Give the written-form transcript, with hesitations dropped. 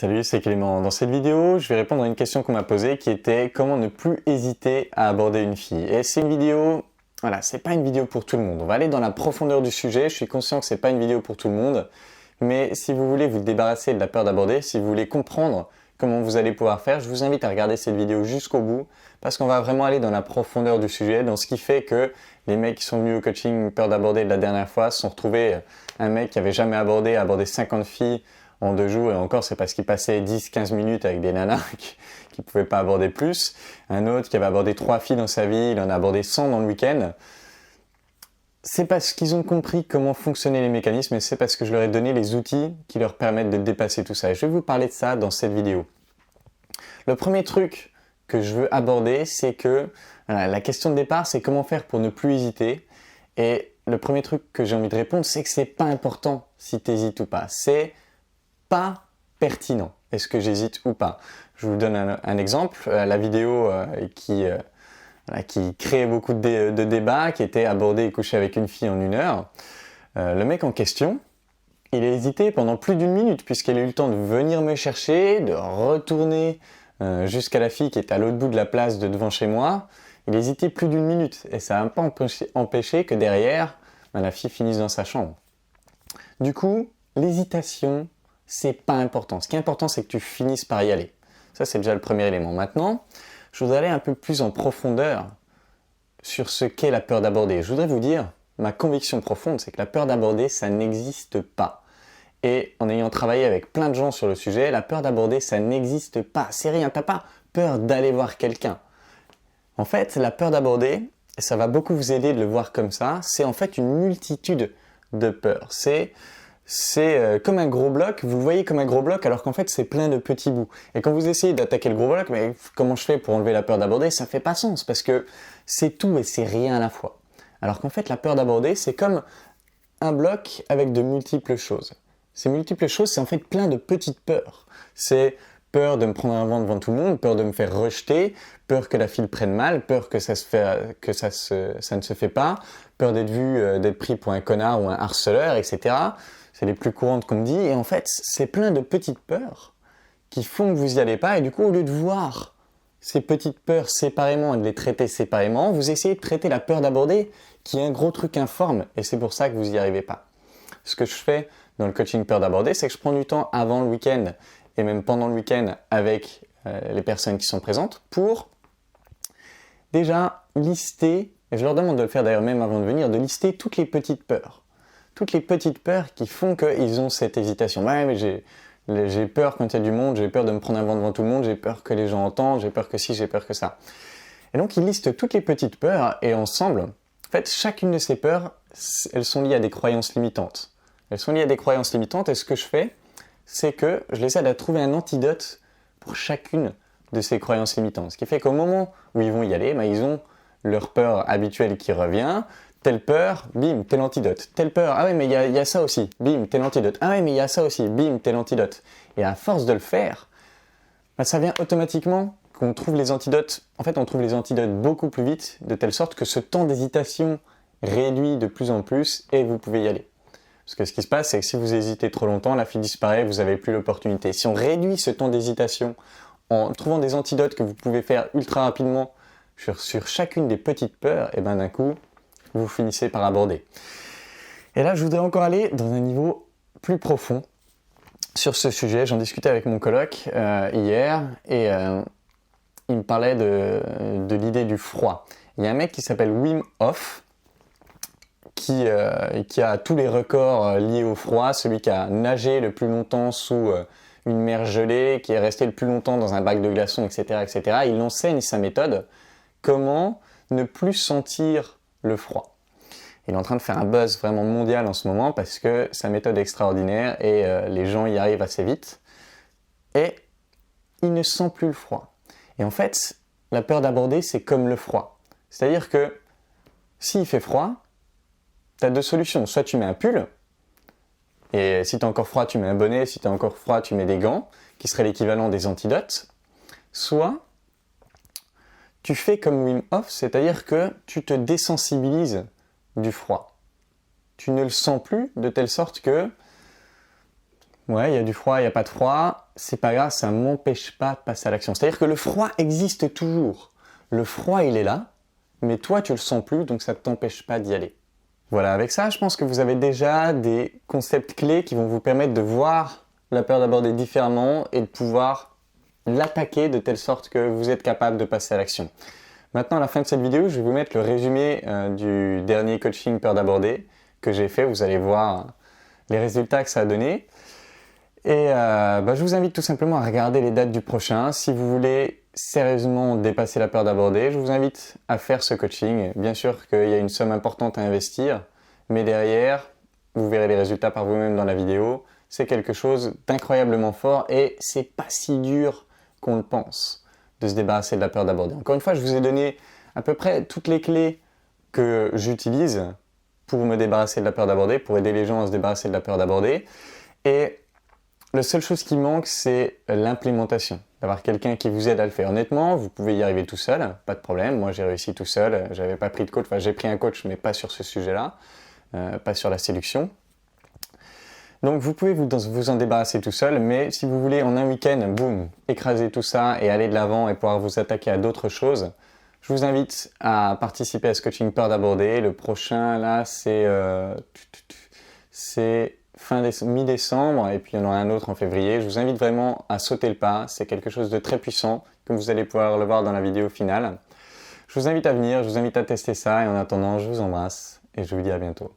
Salut, c'est Clément. Dans cette vidéo, je vais répondre à une question qu'on m'a posée qui était comment ne plus hésiter à aborder une fille. Et c'est une vidéo, voilà, c'est pas une vidéo pour tout le monde. On va aller dans la profondeur du sujet. Je suis conscient que c'est pas une vidéo pour tout le monde. Mais si vous voulez vous débarrasser de la peur d'aborder, si vous voulez comprendre comment vous allez pouvoir faire, je vous invite à regarder cette vidéo jusqu'au bout parce qu'on va vraiment aller dans la profondeur du sujet, dans ce qui fait que les mecs qui sont venus au coaching peur d'aborder de la dernière fois se sont retrouvés un mec qui avait jamais abordé 50 filles en 2 jours, et encore c'est parce qu'il passait 10-15 minutes avec des nanas qui pouvaient pas aborder plus. Un autre qui avait abordé 3 filles dans sa vie, il en a abordé 100 dans le week-end. C'est parce qu'ils ont compris comment fonctionnaient les mécanismes et c'est parce que je leur ai donné les outils qui leur permettent de dépasser tout ça. Et je vais vous parler de ça dans cette vidéo. Le premier truc que je veux aborder, c'est que la question de départ, c'est comment faire pour ne plus hésiter. Et le premier truc que j'ai envie de répondre, c'est que c'est pas important si tu hésites ou pas. C'est pas pertinent. Est-ce que j'hésite ou pas? Je vous donne un exemple. La vidéo qui créait beaucoup de débats, qui était aborder et coucher avec une fille en 1 heure. Le mec en question, il a hésité pendant plus d'1 minute puisqu'il a eu le temps de venir me chercher, de retourner jusqu'à la fille qui est à l'autre bout de la place de devant chez moi. Il a hésité plus d'1 minute et ça n'a pas empêché que derrière, la fille finisse dans sa chambre. Du coup, l'hésitation, c'est pas important. Ce qui est important, c'est que tu finisses par y aller. Ça, c'est déjà le premier élément. Maintenant, je voudrais aller un peu plus en profondeur sur ce qu'est la peur d'aborder. Je voudrais vous dire, ma conviction profonde, c'est que la peur d'aborder, ça n'existe pas. Et en ayant travaillé avec plein de gens sur le sujet, la peur d'aborder, ça n'existe pas. C'est rien, t'as pas peur d'aller voir quelqu'un. En fait, la peur d'aborder, et ça va beaucoup vous aider de le voir comme ça, c'est en fait une multitude de peurs. C'est comme un gros bloc, vous le voyez comme un gros bloc alors qu'en fait c'est plein de petits bouts. Et quand vous essayez d'attaquer le gros bloc, mais comment je fais pour enlever la peur d'aborder, ça fait pas sens parce que c'est tout et c'est rien à la fois. Alors qu'en fait la peur d'aborder c'est comme un bloc avec de multiples choses. Ces multiples choses c'est en fait plein de petites peurs. C'est peur de me prendre un vent devant tout le monde, peur de me faire rejeter, peur que la fille le prenne mal, peur que ça ne se fait pas, peur d'être vu, d'être pris pour un connard ou un harceleur, etc. C'est les plus courantes qu'on me dit, et en fait, c'est plein de petites peurs qui font que vous n'y allez pas, et du coup, au lieu de voir ces petites peurs séparément et de les traiter séparément, vous essayez de traiter la peur d'aborder, qui est un gros truc informe, et c'est pour ça que vous n'y arrivez pas. Ce que je fais dans le coaching peur d'aborder, c'est que je prends du temps avant le week-end, et même pendant le week-end avec les personnes qui sont présentes, pour déjà lister, et je leur demande de le faire d'ailleurs même avant de venir, de lister toutes les petites peurs. Toutes les petites peurs qui font qu'ils ont cette hésitation. Ouais, mais j'ai peur quand il y a du monde, j'ai peur de me prendre un vent devant tout le monde, j'ai peur que les gens entendent, j'ai peur que ci, j'ai peur que ça. Et donc, ils listent toutes les petites peurs et ensemble, en fait, chacune de ces peurs, elles sont liées à des croyances limitantes. Elles sont liées à des croyances limitantes et ce que je fais, c'est que je les aide à trouver un antidote pour chacune de ces croyances limitantes. Ce qui fait qu'au moment où ils vont y aller, ils ont leur peur habituelle qui revient. Telle peur, bim, tel antidote. Telle peur, ah ouais, mais il y a ça aussi, bim, tel antidote. Ah ouais, mais il y a ça aussi, bim, tel antidote. Et à force de le faire, ça vient automatiquement qu'on trouve les antidotes. En fait, on trouve les antidotes beaucoup plus vite, de telle sorte que ce temps d'hésitation réduit de plus en plus et vous pouvez y aller. Parce que ce qui se passe, c'est que si vous hésitez trop longtemps, la fille disparaît, vous n'avez plus l'opportunité. Si on réduit ce temps d'hésitation en trouvant des antidotes que vous pouvez faire ultra rapidement sur chacune des petites peurs, et ben d'un coup, vous finissez par aborder. Et là, je voudrais encore aller dans un niveau plus profond sur ce sujet. J'en discutais avec mon coloc hier et il me parlait de l'idée du froid. Il y a un mec qui s'appelle Wim Hof qui a tous les records liés au froid, celui qui a nagé le plus longtemps sous une mer gelée, qui est resté le plus longtemps dans un bac de glaçons, etc., etc. Il enseigne sa méthode, comment ne plus sentir le froid. Il est en train de faire un buzz vraiment mondial en ce moment parce que sa méthode est extraordinaire et les gens y arrivent assez vite. Et il ne sent plus le froid. Et en fait, la peur d'aborder, c'est comme le froid. C'est-à-dire que s'il fait froid, tu as 2 solutions. Soit tu mets un pull, et si tu as encore froid, tu mets un bonnet, si tu as encore froid, tu mets des gants, qui seraient l'équivalent des antidotes. Soit tu fais comme Wim Hof, c'est-à-dire que tu te désensibilises du froid. Tu ne le sens plus de telle sorte que Ouais, il y a du froid, il n'y a pas de froid, c'est pas grave, ça m'empêche pas de passer à l'action. C'est-à-dire que le froid existe toujours. Le froid, il est là, mais toi, tu le sens plus, donc ça ne t'empêche pas d'y aller. Voilà, avec ça, je pense que vous avez déjà des concepts clés qui vont vous permettre de voir la peur d'aborder différemment et de pouvoir l'attaquer de telle sorte que vous êtes capable de passer à l'action. Maintenant, à la fin de cette vidéo, je vais vous mettre le résumé du dernier coaching peur d'aborder que j'ai fait. Vous allez voir les résultats que ça a donné. Et je vous invite tout simplement à regarder les dates du prochain. Si vous voulez sérieusement dépasser la peur d'aborder, je vous invite à faire ce coaching. Bien sûr qu'il y a une somme importante à investir, mais derrière, vous verrez les résultats par vous-même dans la vidéo. C'est quelque chose d'incroyablement fort et c'est pas si dur qu'on le pense de se débarrasser de la peur d'aborder. Encore une fois, je vous ai donné à peu près toutes les clés que j'utilise pour me débarrasser de la peur d'aborder, pour aider les gens à se débarrasser de la peur d'aborder. Et la seule chose qui manque, c'est l'implémentation, d'avoir quelqu'un qui vous aide à le faire. Honnêtement, vous pouvez y arriver tout seul, pas de problème. Moi, j'ai réussi tout seul, j'avais pas pris de coach, enfin j'ai pris un coach, mais pas sur ce sujet-là, pas sur la séduction. Donc vous pouvez vous en débarrasser tout seul, mais si vous voulez en un week-end, boum, écraser tout ça et aller de l'avant et pouvoir vous attaquer à d'autres choses, je vous invite à participer à ce coaching peur d'aborder. Le prochain, là, c'est mi-décembre et puis il y en aura un autre en février. Je vous invite vraiment à sauter le pas. C'est quelque chose de très puissant, comme vous allez pouvoir le voir dans la vidéo finale. Je vous invite à venir, je vous invite à tester ça et en attendant, je vous embrasse et je vous dis à bientôt.